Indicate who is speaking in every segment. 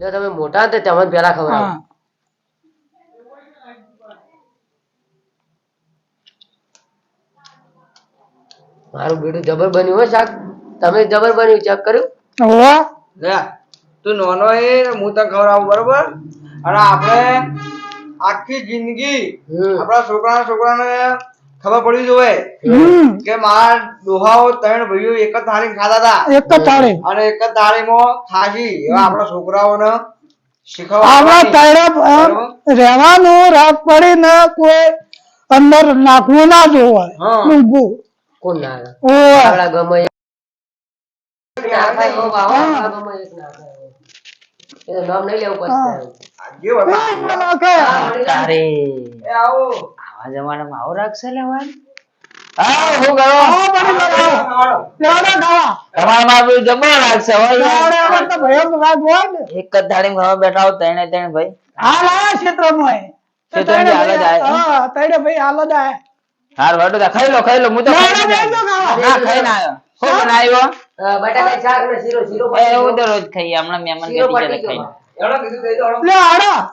Speaker 1: જો તમે મોટા તો તમને પેલા ખબર મારું બેટું જબર બન્યું હોય શાક તમે જબર બન્યું ચેક કર્યું
Speaker 2: તું નાનો એ હું તને ખવડાવું બરોબર અને આપણે આખી જિંદગી આપણા છોકરાને ખબર પડવી જોઈએ કે મારા ડોહાઓ 3 ભાઈઓ એક જ થાળી ખાતા હતા એક જ થાળી અને એક જ થાળીમાં ખાજી એવા આપણા છોકરાઓને શીખવવાનું રહેવાનું રાત પડી ને કોઈ અંદર નાખવું ના જોવાય
Speaker 1: કોણ ના આપણા ગમે નામ નહીં લેવું પડશે આવા જમાનામાં આવો રાખશે લેવાનું એક જ થાળી ખાવા બેઠા હો ત્રણે ભાઈ હાર વાટો ખાઈ લો હું તો ખાઈ ના આવ્યો બટાકા શાક ને શીરો એવું તો રોજ ખાઈએ હમણાં મહેમાન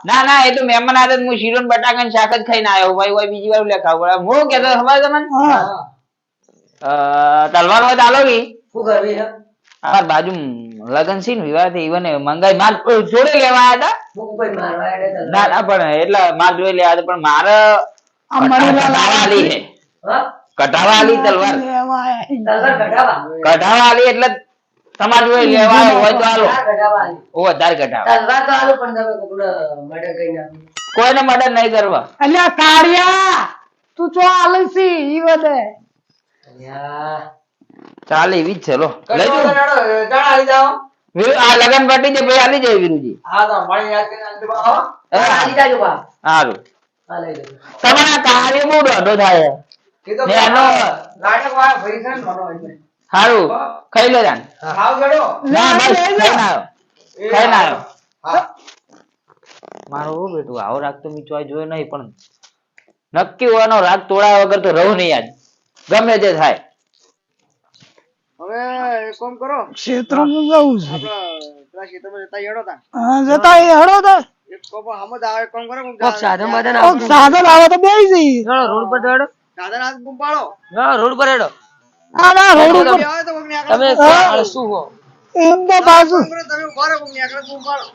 Speaker 1: ના ના એ તો મહેમાન આવે હું શીરો ને બટાકા ને શાક જ ખાઈને આવ્યો ભાઈ ભાઈ બીજી વાર લે ખાવું હું કેતો ખબર તમને તલવાર હોય ચાલો બી શું કરવી અમાર બાજુ લગન છે ને વિવાહ થી ઈવને મંગાઈ માર જોડે લેવા આવ્યા હતા ના ના પણ એટલે માર જોડે લેવા હતા પણ મારે કટાવાલી હે કટાવાલી તલવાર કટાવાલી એટલે તમારે જોડે લેવા હોય તો આલો ઓ વધારે કટાવા તલવાર તો આલો પણ તમે મર્ડર કરી નાખો કોઈને મર્ડર નહીં કરવા
Speaker 2: અલ્યા કાળિયા તું ચો આલસી ઈ વધે
Speaker 1: ચાલે એવી જ છે લો લેજો આલી જાઓ આ લગન પટી જે ભાઈ આલી જાય વીરુજી હા તો મળી યાદ કરીને આલી જાજો બા હારું આ લઈ લો તમારા કાર્ય બહુ દોઢો થાય કે તો એનો લાડક વાળા ભાઈ છે ને મનો એટલે હારું ખાઈ લો જાન ખાવ ગડો ના બસ ખાઈ ના હા મારો બેટું આવો રાગ તો મી ચોય જોયો નહીં પણ નક્કી હોવાનો રાગ તોડા વગર તો રહું નહીં આજ ગમે તે થાય
Speaker 2: હવે એક કામ કરો
Speaker 3: ક્ષેત્રમાં જવું છે
Speaker 2: આપડા ક્ષેત્રમાં જતા હેડો તા
Speaker 3: હા જતા હેડો તા
Speaker 2: એક કોપ હમદ આવે કામ કરો
Speaker 1: કોક સાધન
Speaker 3: આવે તો બેસી જઈ
Speaker 1: રોડ પર હેડો
Speaker 2: સાધન હાથ ગુંપાળો
Speaker 1: હા રોડ પર હેડો
Speaker 3: ના ના રોડ ઉપર
Speaker 2: આવે તો કોકની
Speaker 1: તમે શું હો
Speaker 3: એમ તો બાજુ
Speaker 2: તમે ઉભા રહો કોકની આગળ ગુંપાળો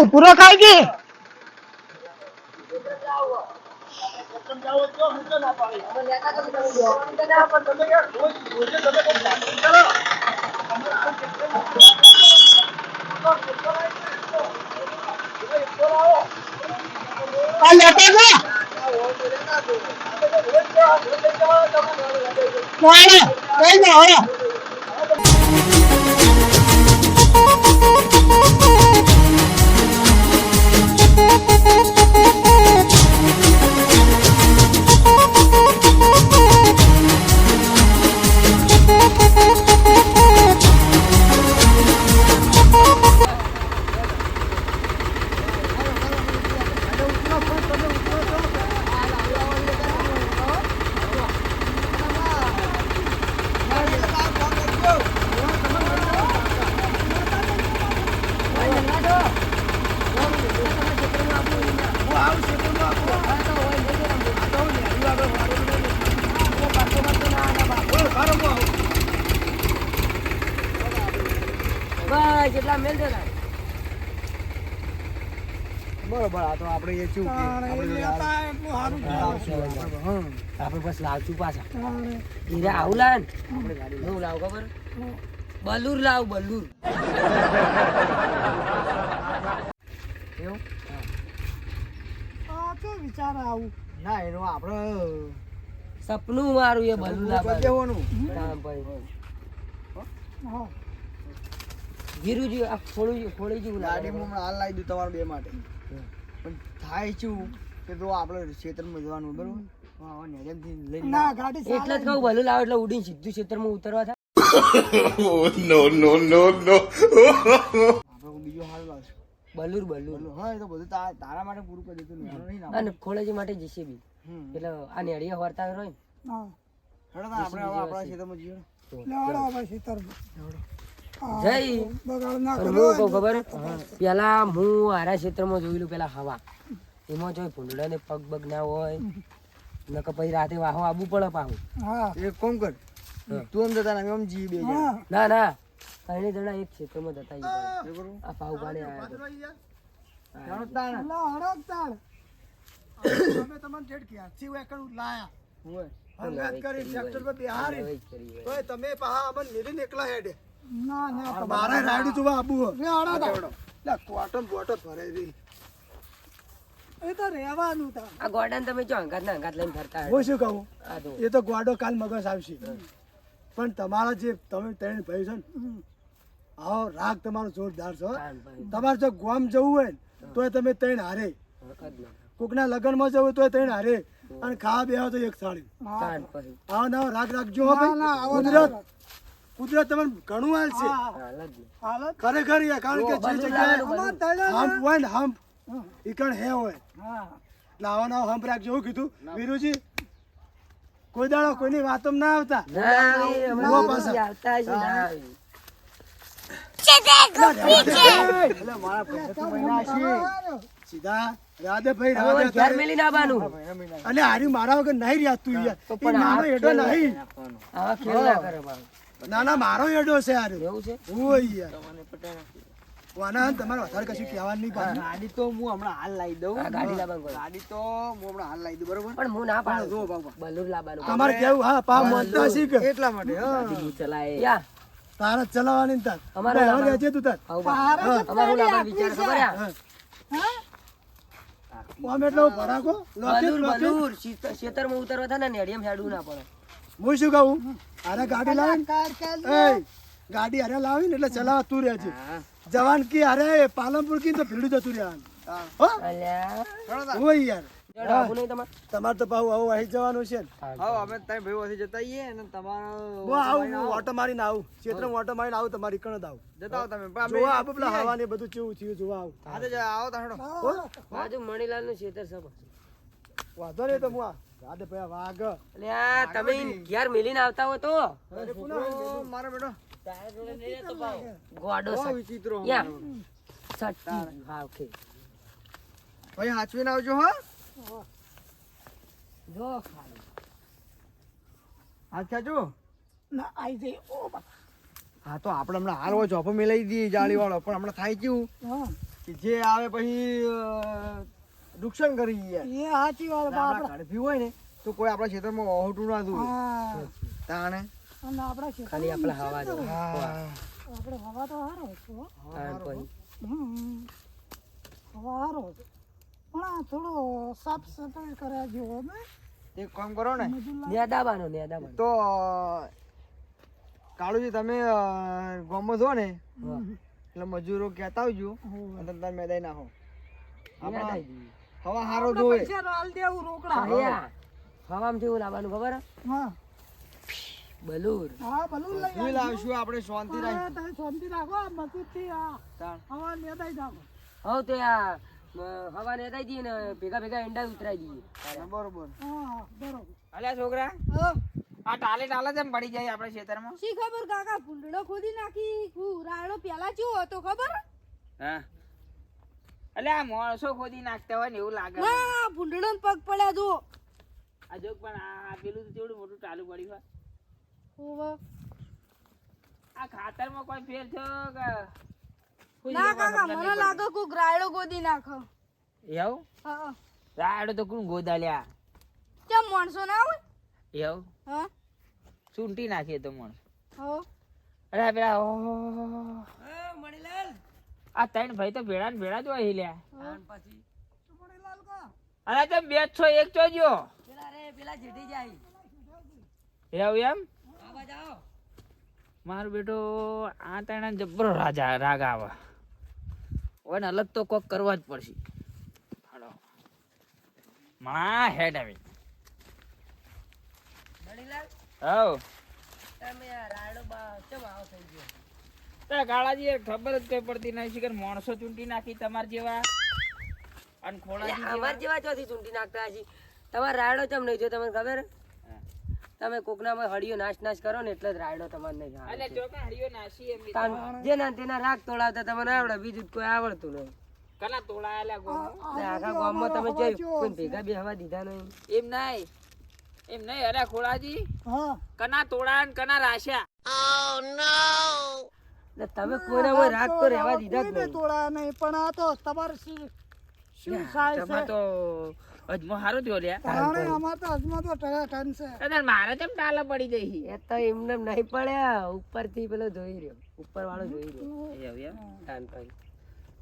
Speaker 3: પૂરો ખાઈ ગઈ
Speaker 1: જેટલા મેલ દે
Speaker 2: બરોબર આ તો આપણે એ ચૂક
Speaker 1: આપણે બસ લાવશું પાછા હીરા આવું લાવે ને આપણે ગાડી હું લાવ ખબર બલૂર લાવ બલૂર એવું
Speaker 3: વિચાર આવું
Speaker 2: ના એનો આપણે
Speaker 1: સપનું મારું એ બલૂર લાવ
Speaker 2: દેવાનું
Speaker 1: વીરુજી આ ખોળી જેવું
Speaker 2: ગાડી હું હાલ લાવી દઉં તમારા બે માટે પણ થાય શું કે જો આપણે ક્ષેત્રમાં જવાનું બરોબર
Speaker 1: એટલે જ કહું ભલું લાવ એટલે ઉડીને સીધું ક્ષેત્રમાં ઉતરવા થાય
Speaker 2: નો નો નો નો આપણે બીજો હાલ લાવશું
Speaker 4: બલુર
Speaker 2: હા એ તો બધું તારા માટે પૂરું કરી દીધું નહીં ના
Speaker 4: અને ખોળેજી માટે જીસીબી એટલે આ નેડિયા વર્તા હોય ને
Speaker 3: હા
Speaker 2: હેડો તાર આપણે હવે આપણા ખેતરમાં જઈએ
Speaker 3: લેવડો હવે ખેતરમાં.
Speaker 4: જય
Speaker 3: બગાડ ના
Speaker 4: અને
Speaker 3: કર્યો
Speaker 4: હું કહું ખબર પેલા હું હારા ક્ષેત્રમાં જોયેલું પેલા હવા એમાં જો ભૂંડડા ને પગ બગ ના હોય નકર પછી રાતે વાહો આબુ પડે પાહું
Speaker 3: હા
Speaker 2: એક કોમ કર તું આમ જતા ને આમ જી બે જણા
Speaker 3: હા
Speaker 4: ના ના ત્રણે જણા એક ક્ષેત્રમાં જતા રહ્યા.
Speaker 2: એ કરું
Speaker 4: આ પાવ ગાડે આયા
Speaker 2: જાણો તાણ
Speaker 3: લા હડક તાળ અમે તમને જેડ ક્યાંથી વેકણ લાયા
Speaker 2: હોય
Speaker 3: હંગાત કરી ટ્રેક્ટર પર બિહારી
Speaker 4: તો.
Speaker 3: તોય તમે પાહા અમન મેલીને એકલા હેડે ના ના મારે રાયડું જોવા આબુ રે આડા લા ક્વાટમ બોટો ભરે રી એ તો રહેવાનું તા
Speaker 4: આ ગોડાને તમે જો અંગાત ના અંગાત લઈને ફરતા
Speaker 3: હું શું કહું
Speaker 4: આ તો
Speaker 3: એ તો ગોડો કાલ મગજ આવશે પણ તમારા જે તમે ત્રણ ભાઈ છો ને આવો રાગ તમારો જોરદાર છે હો.
Speaker 4: કાન ભાઈ
Speaker 3: તમારે જો ગામ જવું હોય ને તોય તમે ત્રણ હારે
Speaker 4: હકત ના
Speaker 3: કોકના લગ્નમાં જવું હોય તોય ત્રણ હારે અને ખાવા બેહો તો એક થાળી
Speaker 4: કાન ભાઈ
Speaker 3: આવો નવો રાગ રાખજો હો ભાઈ કુદરત કુદરત તમને ઘણું હાલ છે
Speaker 4: હાલ જ
Speaker 3: ખરેખર યાર, કારણ કે જે જગ્યાએ હમ્પ હોય ને હમ્પ ઈ કણ હે હોય લાવો નવો હમ્પ રાખજો. શું કીધું વીરુજી? કોઈ દાડો કોઈની વાતો ના આવતા
Speaker 4: ના આવે,
Speaker 3: ઉભો
Speaker 4: હમણાં
Speaker 3: પાછા.
Speaker 4: આવતા હશે, ના આવે.
Speaker 2: એટલે મારા પૈસા તો મહિના છે
Speaker 3: સીધા રાધે ભાઈ
Speaker 4: હવે
Speaker 3: રાધે
Speaker 4: ઘેર મેલીને આવવાનું.
Speaker 3: અને હારી મારા વગર નહીં રહ્યા તું યાર.
Speaker 4: તો
Speaker 3: ઈ
Speaker 4: પણ
Speaker 3: મારો
Speaker 4: આ
Speaker 3: એડો
Speaker 4: ખેલ
Speaker 3: નહીં.
Speaker 4: આવા ખેલ ના કરે બાપ.
Speaker 3: ના ના મારો એડો છે હારે.
Speaker 4: એવું છે?
Speaker 3: ઓય યાર વાના તમારે વધારે કશું કહેવાનું નહીં પાછું.
Speaker 2: ગાડી તો હું હમણાં હાલ લાવી દઉં
Speaker 4: આ ગાડી લાવવાનું કહો.
Speaker 2: ગાડી તો હું હમણાં હાલ લાવી દઉં બરોબર
Speaker 4: પણ હું ના પાડું.
Speaker 2: જો બાબા
Speaker 4: બલૂર લાવવાનું.
Speaker 3: તમારે કેવું હા પા મોનતા શીખ
Speaker 2: એટલા માટે હા
Speaker 4: ગાડી ચલાય. યા,
Speaker 3: તારે ચલાવવાની ને તાર
Speaker 4: અમારે
Speaker 3: હવે
Speaker 4: લાવવાનું.
Speaker 3: લેજે તું તાર
Speaker 4: આવું બા. અમારું લાવવાનું વિચાર ખબર હે?
Speaker 3: ઓમ એટલે ભડાકો લોકેટ
Speaker 4: બલૂર
Speaker 3: લોકેટ
Speaker 4: બલૂર ખેતરમાં ઉતરવા થાય ને નેડિયમ હેડવું ના પડે.
Speaker 3: હું શું કહું અરે ગાડી લાવી એ ગાડી અરે લાવી ને એટલે ચલાવવા તું રહેજે જવાન કી અરે પાલનપુર કી તો ભીડું જતું રહેવાનું હો
Speaker 4: અલ્યા
Speaker 3: ઓય યાર
Speaker 4: જડ આવું નહીં તમારે.
Speaker 3: તમારે તો પાછું આવું આવી જવાનું છે ને
Speaker 2: હા અમે ત્યાં ભાઈ ઓછી જતા આવીએ અને તમારો
Speaker 3: હું આવું હું ઓટો મારીને આવું ક્ષેત્રમાં ઓટો મારીને આવું તમારી કણ જ આવું
Speaker 2: જતા આવો તમે પણ અમે
Speaker 3: જોવા આવું પેલા હવા ને બધું કેવું થયું જોવા આવું
Speaker 2: હાથે જ આવો તા હેડો
Speaker 3: હો?
Speaker 4: બાજુ મણીલાલનું ખેતર છે બસ.
Speaker 3: વાંધો નહીં તો હું આ રાધે ભાઈ વાઘ
Speaker 4: અલ્યા તમે ઘેર મેલીને આવતા હો તો
Speaker 2: છોકરો મારો બેટો
Speaker 4: ગોડો
Speaker 2: બહુ
Speaker 4: છે.
Speaker 2: વિચિત્રો
Speaker 4: યા. સટ્ટી. હા, ઓકે.
Speaker 2: ભાઈ હાચવીને આવજો હા
Speaker 4: જો ખાલી.
Speaker 2: હાથ ખેંચો
Speaker 3: ના આઈ જઈ ઓ બા.
Speaker 2: હા તો આપણે હમણાં હાલ હોય ચોપો મેલાઈ દઈએ જાળી વાળો પણ હમણાં થાય કેવું
Speaker 3: હા
Speaker 2: કે જે આવે પછી નુકસાન કરી જાય
Speaker 3: એ સાચી વાત બા.
Speaker 2: આપણા કડભી હોય ને તો કોઈ આપણા ક્ષેત્રમાં ઓહટું ના દું
Speaker 3: હા
Speaker 2: તાણે
Speaker 3: અને આપણા ખેતર
Speaker 4: ખાલી આપણે હવા દો.
Speaker 3: આપણે હવા તો હારો છે હો.
Speaker 4: હા, પછી.
Speaker 3: હમ. હવા હારો છે પણ આ થોડો સાફ સફાઈ કર્યા જેવો ને
Speaker 2: એક કામ કરો ને
Speaker 4: નેદાબાનો, નેદાબાનો.
Speaker 2: તો કાળુજી તમે ગામમાં છો ને
Speaker 4: હા.
Speaker 2: એટલે મજૂરો કહેતા આવજો અને તમે મેદાઈ નાખો
Speaker 4: નેદાઈ દઈએ.
Speaker 2: હવા હારો જોવે
Speaker 3: પૈસા તો હાલ દેવું રોકડા
Speaker 4: અલ્યા, હવામાં કેવું લાવવાનું ખબર હે?
Speaker 3: હા
Speaker 4: બલૂર.
Speaker 3: હા બલૂન લઈ
Speaker 2: જોઈ લાવશું આપણે શાંતિ
Speaker 3: આવજો.
Speaker 2: રાખી
Speaker 3: તમે શાંતિ રાખો આ મજૂરથી આ
Speaker 2: તાણ.
Speaker 3: હવા મેદાઈ નાખો
Speaker 4: હવ તે આ હવા નેદાઈ દઈએ ને ભેગા ભેગા એંડા ઉતરાઈ દઈએ.
Speaker 2: બરોબર
Speaker 3: હા બરોબર
Speaker 5: અલ્યા છોકરા
Speaker 3: હા
Speaker 5: આ ટાલે જેમ પડી જાય આપણે ખેતરમાં
Speaker 6: શી ખબર કાકા ભૂંડડો ખોદી નાખી રાયડો પેલા ચેવો હતો ખબર
Speaker 5: હા અલ્યા આ માણસો ખોદી નાખતા હોય ને એવું લાગે મને.
Speaker 6: ના ભૂંડડો ને પગ પડ્યા જો
Speaker 5: આ જોક પણ આ પેલું તો કેવડું મોટું ચાલુ પડ્યું હોય
Speaker 6: ઓવે.
Speaker 5: આ ખાતરમાં કોઈ ફેર થયો કે ખોદી
Speaker 6: ના
Speaker 5: નાખવા
Speaker 6: કાકા
Speaker 5: મતલબ
Speaker 6: મને
Speaker 5: નહીં
Speaker 6: લાગે કોક રાયડો ગોદી નાખો
Speaker 5: પડ્યો. એવું
Speaker 6: હા
Speaker 5: રાયડો તો કોણ ગોદાલ્યા
Speaker 6: કેમ માણસો ના હોય
Speaker 5: એવું
Speaker 6: હા
Speaker 5: ચૂંટી નાખીએ તો માણસ
Speaker 6: હો
Speaker 5: અરે આ પેલા આ ત્રણ ભાઈ તો ભેળા ને ભેળા જ હોય લ્યા અરે તમે બે છો એક છો જો
Speaker 4: પેલા જેઠી જાય.
Speaker 5: એવું એમ
Speaker 4: આવા જાઓ.
Speaker 5: મારું બેટો આ ત્રણ જબરો રાગ આવે ઓને અલગ તો કોક કરવા જ પડશે હાલો માં હેડ આવી
Speaker 4: મણીલાલ,
Speaker 5: હવ
Speaker 4: તમે આ રાયડો ચમ આવો થઈ ગયો?
Speaker 5: તા કાળાજી ખબર જ કઈ પડતી નહીં કે માણસો ચૂંટી નાખી તમાર જેવા અને ખોળાજી
Speaker 4: અમાર જેવા ચોથી ચૂંટી નાખતા હજી તમારે રાયડો ચમ નહીં જો તમને ખબર હે? તમે કોકનામાં હળિયો નાશ કરો ને એટલે જ રાયડો તમારે નહીં આવે.
Speaker 5: એટલે જો કે હરિયો નાસી એમ
Speaker 4: જેના તેના રાગ તોડાવતા તમને આવડે, બીજું કોઈ આવડતું નહીં.
Speaker 5: કલા તોડાયેલા ગોમો
Speaker 4: એટલે આખા ગામમાં તમે જોયું કોઈ ભેગા બેહવા દીધા નહીં.
Speaker 5: એમ નહીં અરે ખોળાજી
Speaker 3: હા
Speaker 5: કના તોડા ને કના રાશ્યા
Speaker 4: એટલે તમે કોઈનામાં રાગ તો રહેવા દીધા જ
Speaker 3: કોઈને
Speaker 4: નહીં.
Speaker 3: તોડા નહીં પણ આ તો તમારે શું થાય
Speaker 5: તમાર
Speaker 3: છે
Speaker 5: તો અજમો હારો થયો લ્યા
Speaker 3: તાણે અમાર તો હજમાં તો ટન છે
Speaker 5: કદાચ મારે તેમ ટાલા પડી જઈ
Speaker 4: એ તો એમને નહીં પડ્યા, ઉપરથી પેલો જોઈ રહ્યો, ઉપર વાળો જોઈ રહ્યો. કાનભાઈ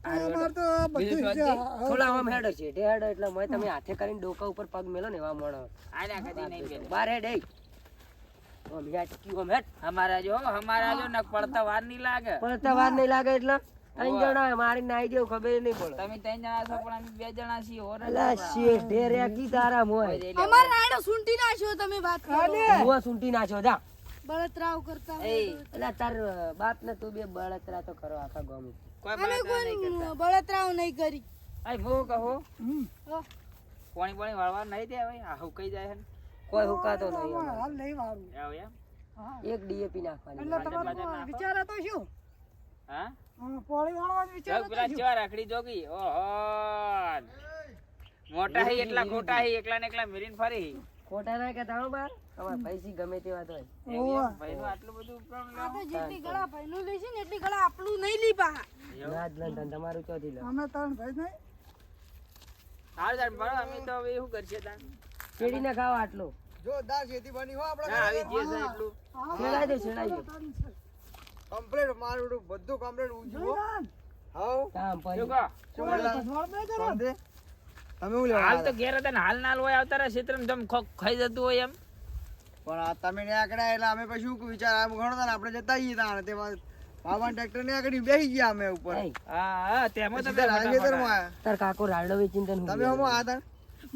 Speaker 3: અમાર તો બધું જ છે.
Speaker 4: થોડા આમ હેડો છે હેડો એટલે મેં તમે હાથે કરીને ડોકા ઉપર પગ મેલો ને એવા મોણો
Speaker 5: આલ્યા કદી નહીં પેલો
Speaker 4: બાર હેડ એય. આમ હેડ ક્યું આમ હેડ.
Speaker 5: હમારા જો ન પડતા વાર નહીં લાગે
Speaker 4: પડતા વાર નહીં લાગે એટલે ત્રણ જણા મારી નાઈ દેવું ખબર નહીં પડે.
Speaker 5: તમે 3 જણા છો પણ અમે 2 જણા છીએ ઓર
Speaker 4: અલા શેઠ ઢેરે કી તારા મોય
Speaker 6: અમાર રાયડો સૂંટી નાખ્યો તમે વાત કરો
Speaker 4: હુવા સૂંટી નાખ્યો જા.
Speaker 6: બળતરાવ કરતા હોય
Speaker 5: એ
Speaker 4: અલા તાર બાપ ને તું બે બળતરા તો કરો આખા ગામ.
Speaker 5: કોઈ
Speaker 6: અમે
Speaker 5: બળતરા નહીં
Speaker 6: કોઈ
Speaker 5: કરતા
Speaker 6: બળતરાવ નહીં કરી
Speaker 5: આય ભો કહો
Speaker 6: હો.
Speaker 5: પાણી વાળવા નહીં દે હવે આ હુકાઈ જાય હે
Speaker 4: કોઈ હુકાતો નહીં અમારે.
Speaker 3: હાલ નહીં વારું
Speaker 5: આવ એમ
Speaker 4: એક ડીએપી નાખવાની.
Speaker 3: એટલે તમારો વિચાર હતો શું
Speaker 5: હા
Speaker 3: પોળી વાળવાનો વિચાર
Speaker 5: જો પેલા ચેવા રાખડી જોગી ઓહો મોટા હી એટલા ખોટા હી એકલા ને એકલા મેરીન ફરી
Speaker 4: ખોટા ના કે તાણો બાર અમાર પૈસી ગમે તેવા તો હોય.
Speaker 5: ભાઈનું આટલું બધું પ્રોબ્લેમ
Speaker 6: આ તો જેટલી ગળા ભાઈનું લે છે ને એટલી ગળા આપણું નહીં લી પા
Speaker 4: ના જ લંડન તમારું ચોથી લો.
Speaker 3: અમે ત્રણ ભાઈ નહીં
Speaker 5: હાલ જાણ બરો અમે તો હવે શું કરશે તાન
Speaker 4: શેરડીને ખાવા આટલું
Speaker 2: જોરદાર ખેતી બની હો આપણે
Speaker 5: ના આવી જે છે એટલું
Speaker 4: છેડાઈ દે છેડાઈ દે.
Speaker 2: કમ્પ્લીટ મારું બધું કમ્પ્લીટ ઊંચું હો હાઉ
Speaker 4: કામ
Speaker 5: શું
Speaker 4: પડી.
Speaker 5: કહો
Speaker 2: દે તમે હું લેવા
Speaker 5: હાલ તો ઘેર હતા ને હાલ નાલ હોય આવતા રહે ક્ષેત્રમાં જમ ખાઈ જતું હોય એમ
Speaker 2: પણ આ તમે ને આકડા એટલે અમે પછી શું વિચાર આમ ઘણો હતા ને આપણે જતા આવીએ તાણે તેમાં બાબાના ટ્રેક્ટર ને આગળ બેસી ગયા અમે ઉપર
Speaker 4: એય,
Speaker 5: હા તેમાં તો
Speaker 2: સીધા રાજેતરમાં આયા.
Speaker 4: તાર કાકો રાયડો વેચીને તને
Speaker 2: તમે હમો આ તા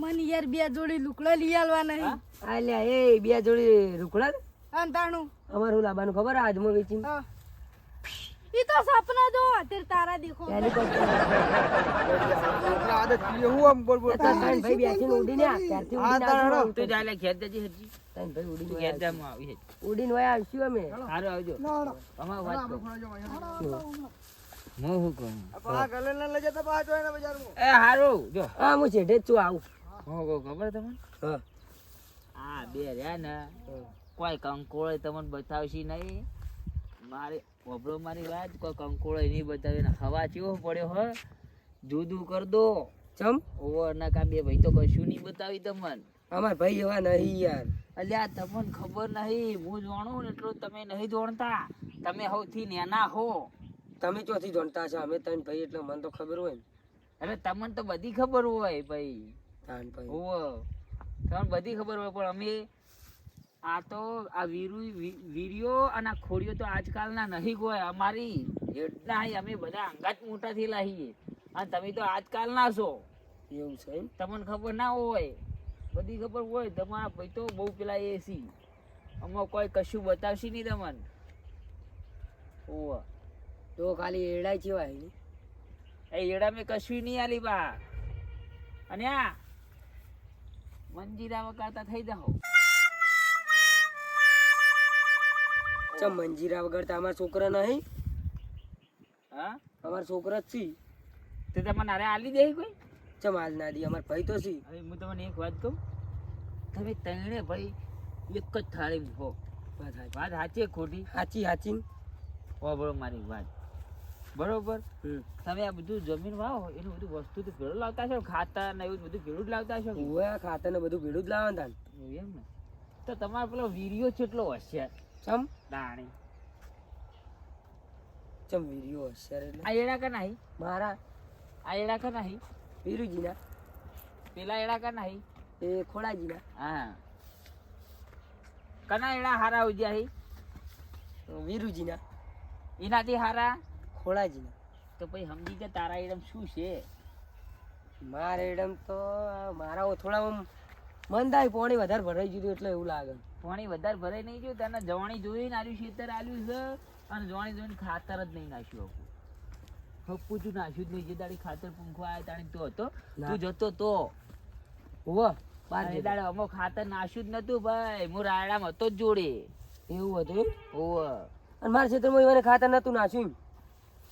Speaker 6: મને યાર બે જોડી લુકડા લઈ આલવા નહીં
Speaker 4: આલ્યા એ બે જોડી રૂકડા ને?
Speaker 6: અંતાણું
Speaker 4: અમારું લાબાનું ખબર આજમાં વેચીને
Speaker 6: હા ઈ તો સપના જો અત્યારે તારા દેખો
Speaker 4: હેલિકોપ્ટર
Speaker 2: એટલે આદત પીએ હું આમ બોલ બોલ
Speaker 4: તાર ત્રણ ભાઈ બેસીને ઉડીને આ, ત્યારથી
Speaker 2: હા,
Speaker 4: ઉડીને
Speaker 2: તાર
Speaker 4: આવશું.
Speaker 2: હેડો.
Speaker 5: તું જા લે ઘેર જજે હજી
Speaker 4: ત્રણ ભાઈ ઉડીને
Speaker 5: તું
Speaker 4: વયા
Speaker 5: ઘેર જા હું આવી હજી.
Speaker 4: આવશું. ઉડીને વયા આવશું અમે.
Speaker 5: હારું આવજો અમાર વાત કરો હું શું કહું
Speaker 2: આ ગલે ના લઈ જતા પાછો એના બજારમાં
Speaker 5: એ હારું જો
Speaker 4: હા હું છેઠે જ છું આવું.
Speaker 5: હું કહું ખબર તમને
Speaker 4: હા.
Speaker 5: આ બે રહ્યા ને કોઈ કંકોળે તમને બતાવશી નહીં મારે ઓબળો મારી વાત કોઈ કંકોળે નહીં બતાવે ને હવા ચેવો પડ્યો હો જુદું કર દો
Speaker 4: ચમ
Speaker 5: ઓવર ના કા બે ભાઈ તો કશું નહીં બતાવી તમને
Speaker 4: અમાર ભાઈ એવા નહીં યાર.
Speaker 5: અલ્યા તમને ખબર નહીં હું જાણું ને એટલું તમે નહીં જાણતા તમે સૌથી નેના હો
Speaker 4: તમે ચોથી જોણતા છો અમે ત્રણ ભાઈ એટલે મને તો ખબર હોય ને.
Speaker 5: એટલે તમને તો બધી ખબર હોય ભાઈ
Speaker 4: ત્રણ ભાઈ
Speaker 5: હોવ તમને બધી ખબર હોય પણ અમે આ તો આ વીરિયો અને આ ખોડીઓ તો આજકાલના નહીં હોય અમારી એટલા અમે બધા અંગાત મોટા થયેલા છીએ અને તમે તો આજકાલના છો
Speaker 4: એવું છે એમ?
Speaker 5: તમને ખબર ના હોય બધી ખબર હોય તમારા ભાઈ તો બહુ પેલા એ સી આમાં કોઈ કશું બતાવશે નહીં તમને હોવ
Speaker 4: તો ખાલી એડાય જેવા હે ને?
Speaker 5: એ એડા મેં કશું નહીં આલી બા અને આ મંજીરા વગાડતા થઈ જાઓ
Speaker 4: ચમ મંજીરા વગર તો અમારા છોકરા નહીં.
Speaker 5: હા
Speaker 4: અમારા છોકરા જ છી.
Speaker 5: તે તમને અરે આલી દે કોઈ
Speaker 4: ચમ હાલ ના દી અમારા ભાઈ તો છી.
Speaker 5: હવે હું તમને એક વાત કહું તમે ત્રણે ભાઈ એક જ થાળી હો વાત સાચી ખોટી
Speaker 4: હાચી હાચી.
Speaker 5: બરોબર મારી વાત બરોબર
Speaker 4: હમ.
Speaker 5: તમે આ બધું જમીન વાવો એનું બધું વસ્તુ તો ભેળું લાવતા છો ખાતર ને એવું બધું ભેળું જ લાવતા છો કે?
Speaker 4: ઓવે ખાતર ને બધું ભેડું જ લાવવાનું તાન.
Speaker 5: એવું એમ ને તો તમારો પેલો વીરિયો કેટલો હોશિયાર
Speaker 4: ચમ
Speaker 5: દાણી
Speaker 4: ચમ વીડિયો હોશિયાર એટલે
Speaker 5: આ એડા કા નહીં
Speaker 4: મારા
Speaker 5: આ એડા કા નહીં
Speaker 4: વીરુજીના
Speaker 5: પેલા એડા કા નહીં
Speaker 4: એ ખોડાજીના
Speaker 5: હા કના એડા હારા ઉજ્યા હી
Speaker 4: વીરુજીના
Speaker 5: એનાથી હારા
Speaker 4: ખોડાજીના.
Speaker 5: તો પછી સમજી જા તારા એડમ શું છે
Speaker 4: મારે એડમ તો મારા થોડા મંદાય પાણી વધારે ભરાઈ ગયું એટલે એવું લાગે.
Speaker 5: પાણી વધારે ભરાઈ નહીં ગયું તને જવાણી જોઈને આલ્યું ખેતર આલ્યું છે અને જોણી ખાતર જ નહીં નાખ્યું હપ્પુચું નાખ્યું જ નહીં. જે દાડી ખાતર પૂંખવા આવ્યા તાણી તો હતો, તું જતો તો
Speaker 4: હોવે
Speaker 5: એ દાડે અમો ખાતર નાખ્યું જ નતું ભાઈ, હું રાયડામાં હતો જ જોડે.
Speaker 4: એવું હતું એમ?
Speaker 5: ઓવે
Speaker 4: અને મારા ક્ષેત્રમાં ઈવને ખાતર નતું નાખ્યું એમ?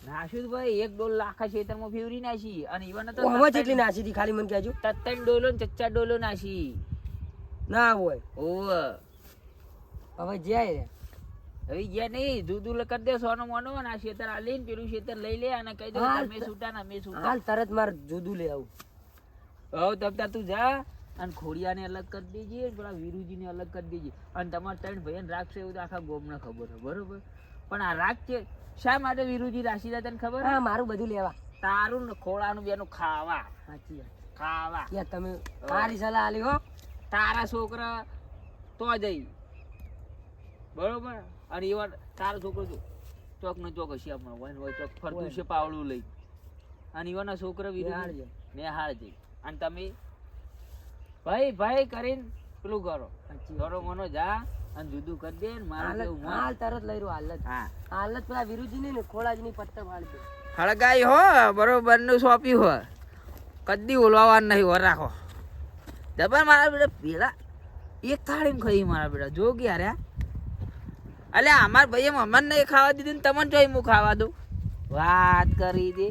Speaker 5: નાખ્યું ભાઈ, 1 આખા ખેતરમાં ફેવરી નાખી. અને ઈવન તો
Speaker 4: આમાં જેટલી નાસી હતી ખાલી મને કહેજો.
Speaker 5: 3 ડોલો ને 4 ડોલો નાખી.
Speaker 4: ના હોય
Speaker 5: ઓવે
Speaker 4: હવે જાય રે
Speaker 5: હવે ગયા નહીં, દૂધ કરી દે સોનો મોનો, અને આ ખેતર આલી ને પેલું ખેતર લઈ લે અને કહી દે તમે છૂટા ને અમે છૂટા.
Speaker 4: હાલ તરત મારે જુદું લઈ આવું.
Speaker 5: હવે તબતા તું જા અને ખોડિયાને અલગ કરી દેજે, પેલા વીરુજીને અલગ કરી દેજે. અને તમારે 3 ભાઈને રાખશે એવું તો આખા ગોમને ખબર હોય, બરોબર? પણ આ રાખ છે શા માટે વીરુજી રાશી તને ખબર?
Speaker 4: હા મારું બધું લેવા.
Speaker 5: તારું ને ખોળાનું બેનું ખાવા.
Speaker 4: સાચી વાત.
Speaker 5: ખાવા
Speaker 4: યાર તમે મારી સલાહ આલી હો.
Speaker 5: તારા છોકરા તો જઈ, બરોબર? અને એવા તારો છોકરો જો ચોક ને ચોક હશિયામાં હોય ચોક ફરતું છે પાવડું લઈ, અને એવાના છોકરા વિરુદ્ધ નિહાળ જઈ. અને તમે ભાઈ ભાઈ કરીને પેલું કરો, ઘરો મનો જા અને જુદું કરી દે ને મારું કેવું મન.
Speaker 4: હાલ તરત લઈ રહ્યો. હાલ જ
Speaker 5: હા
Speaker 4: હાલ જ પેલા વિરુજી ને ખોળાજી ની પટ્ટા ફાડી દે.
Speaker 5: હળગાઈ હો બરોબર નું સોંપ્યું હોય, કદી ઓલવાનું નહીં હો, રાખો જબર. મારા બેટા પેલા એક થાળીમાં ખાઈ મારા બેટા જો ગયા રે. અલ્યા અમાર ભાઈ અમને નહીં ખાવા દીધું ને તમને જોઈ હું ખાવા દઉં? વાત કરી દે.